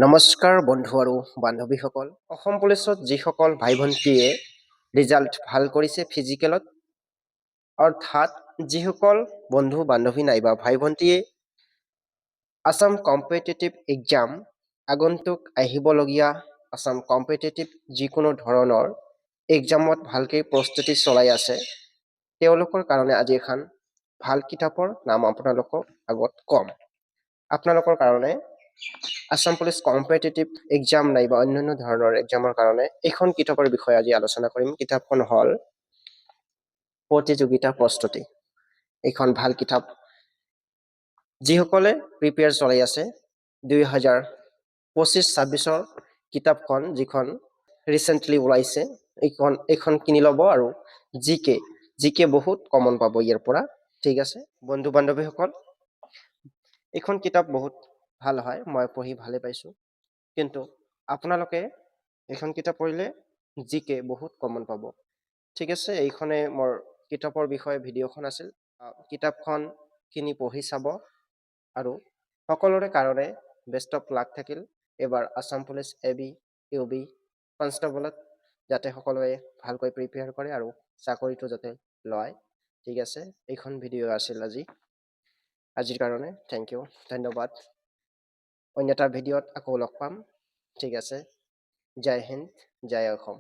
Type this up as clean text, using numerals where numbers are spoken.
নমস্কাৰ বন্ধু আৰু বান্ধৱীসকল। অসম পুলিচত যিসকল ভাই ভণ্টীয়ে ৰিজাল্ট ভাল কৰিছে ফিজিকেলত, অৰ্থাৎ যিসকল বন্ধু বান্ধৱী নাইবা ভাই ভণ্টীয়ে আসাম কম্পিটিটিভ এক্সাম আগন্তুক আহিবলগীয়া আসাম কম্পিটিটিভ যিকোনো ধৰণৰ এক্সামত ভালকৈ প্ৰস্তুতি চলাই আছে, তেওঁলোকৰ কাৰণে আজি এখন ভাল কিতাপৰ নাম আপোনালোকৰ আগত ক'ম। আপোনালোকৰ কাৰণে আসাম পুলিচ কম্পিটিটিভ এক্সাম নাইবা অন্যান্য ধৰণৰ এক্সামৰ কাৰণে এইখন কিতাপৰ বিষয়ে আজি আলোচনা কৰিম। কিতাপখন হ'ল প্ৰতিযোগিতা প্ৰস্তুতি। এইখন ভাল কিতাপ। যিসকলে প্ৰিপেয়াৰ চলাই আছে 2025-26 কিতাপখন যিখন ৰিচেণ্টলি ওলাইছে, এইখন কিনি ল'ব আৰু জিকে বহুত কমন পাব ইয়াৰ পৰা। ঠিক আছে বন্ধু বান্ধৱীসকল, এইখন কিতাপ বহুত ভাল হয়, মই পঢ়ি ভালে পাইছোঁ। কিন্তু আপোনালোকে এইখন কিতাপ পঢ়িলে জিকে বহুত কমন পাব। ঠিক আছে, এইখনে মোৰ কিতাপৰ বিষয়ে ভিডিঅ'খন আছিল। কিতাপখন কিনি পঢ়ি চাব আৰু সকলোৰে কাৰণে বেষ্ট অফ লাক থাকিল। এবাৰ আসাম পুলিচ AB UB কনষ্টেবলত যাতে সকলোৱে ভালকৈ প্ৰিপেয়াৰ কৰে আৰু চাকৰিটো যাতে লয়। ঠিক আছে, এইখন ভিডিঅ' আছিল আজিৰ কাৰণে। থেংক ইউ, ধন্যবাদ। অন্য এটা ভিডিঅ'ত আকৌ লগ পাম। ঠিক আছে, জয় হিন্দ, জয় অসম।